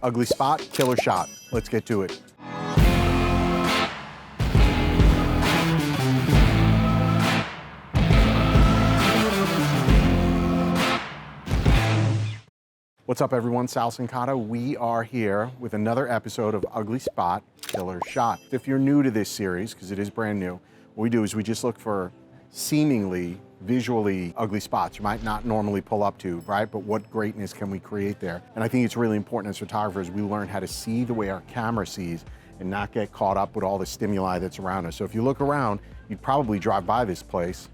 Ugly spot, killer shot. Let's get to it. What's up everyone, Sal Sincata. We are here with another episode of Ugly Spot, Killer Shot. If you're new to this series, because it is brand new, what we do is we just look for seemingly visually ugly spots you might not normally pull up to, right? But what greatness can we create there? And I think it's really important as photographers, we learn how to see the way our camera sees and not get caught up with all the stimuli that's around us. So if you look around, you'd probably drive by this place,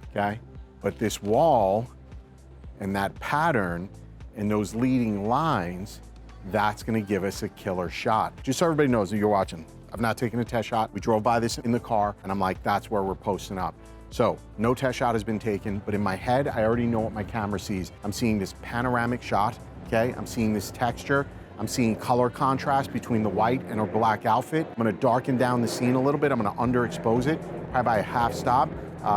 okay? But this wall and that pattern and those leading lines, that's gonna give us a killer shot. Just so everybody knows that you're watching, I've not taken a test shot. We drove by this in the car and I'm like, that's where we're posting up. So no test shot has been taken, but in my head, I already know what my camera sees. I'm seeing this panoramic shot, okay? I'm seeing this texture. I'm seeing color contrast between the white and her black outfit. I'm gonna darken down the scene a little bit. I'm gonna underexpose it, probably by a half stop,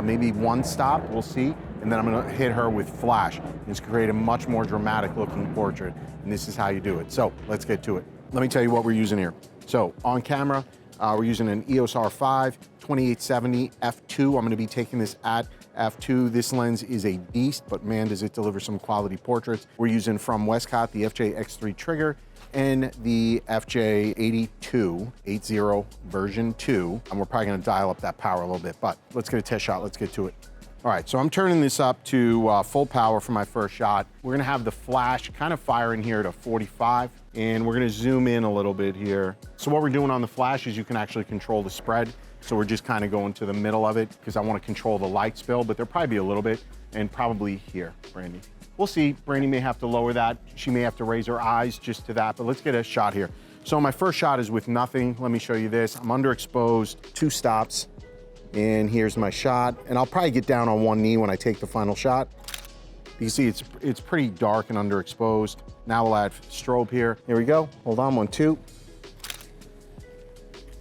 maybe one stop, we'll see. And then I'm gonna hit her with flash. And it's create a much more dramatic looking portrait. And this is how you do it. So let's get to it. Let me tell you what we're using here. So on camera, we're using an EOS R5 2870 f2. I'm gonna be taking this at f2. This lens is a beast, but man, does it deliver some quality portraits. We're using from Westcott the FJ X3 trigger and the FJ 8280 version 2. And we're probably gonna dial up that power a little bit, but let's get a test shot, let's get to it. All right, so I'm turning this up to full power for my first shot. We're gonna have the flash kind of firing here to 45, and we're gonna zoom in a little bit here. So what we're doing on the flash is you can actually control the spread. So we're just kind of going to the middle of it because I wanna control the light spill, but there'll probably be a little bit, and probably here, Brandy. We'll see, Brandy may have to lower that. She may have to raise her eyes just to that, but let's get a shot here. So my first shot is with nothing. Let me show you this. I'm underexposed, 2 stops. And here's my shot. And I'll probably get down on one knee when I take the final shot. You see it's pretty dark and underexposed. Now we'll add strobe here. Here we go. Hold on, 1, 2.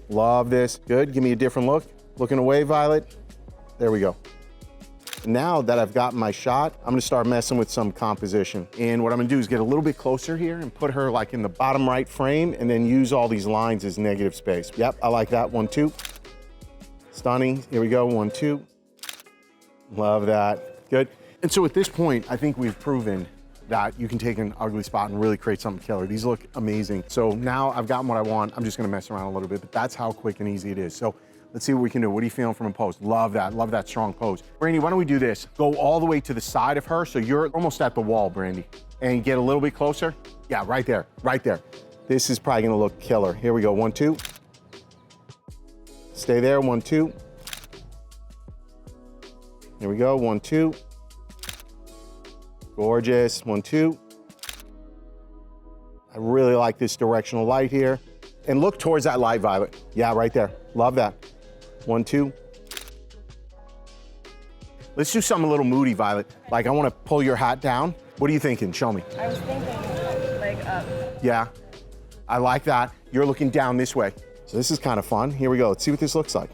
Love this. Good, give me a different look. Looking away, Violet. There we go. Now that I've gotten my shot, I'm gonna start messing with some composition. And what I'm gonna do is get a little bit closer here and put her like in the bottom right frame and then use all these lines as negative space. Yep, I like that, 1, 2. Stunning, here we go, 1, 2. Love that, good. And so at this point, I think we've proven that you can take an ugly spot and really create something killer. These look amazing. So now I've gotten what I want. I'm just gonna mess around a little bit, but that's how quick and easy it is. So let's see what we can do. What are you feeling from a pose? Love that strong pose. Brandy, why don't we do this? Go all the way to the side of her, so you're almost at the wall, Brandy. And get a little bit closer. Yeah, right there, right there. This is probably gonna look killer. Here we go, 1, 2. Stay there, 1, 2. Here we go, 1, 2. Gorgeous, 1, 2. I really like this directional light here. And look towards that light, Violet. Yeah, right there, love that. 1, 2. Let's do something a little moody, Violet. Like I wanna pull your hat down. What are you thinking, show me. I was thinking like up. Yeah, I like that. You're looking down this way. So this is kind of fun. Here we go. Let's see what this looks like.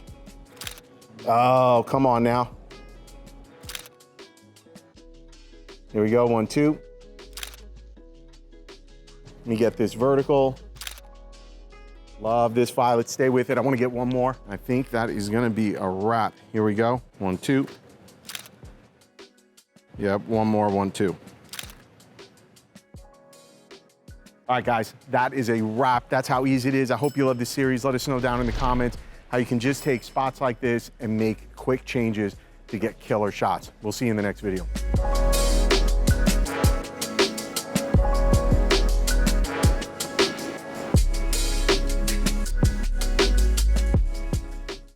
Oh, come on now. Here we go, 1, 2. Let me get this vertical. Love this, Violet. Stay with it. I want to get one more. I think that is going to be a wrap. Here we go. 1, 2. Yep, one more, 1, 2. All right, guys, that is a wrap. That's how easy it is. I hope you love this series. Let us know down in the comments how you can just take spots like this and make quick changes to get killer shots. We'll see you in the next video.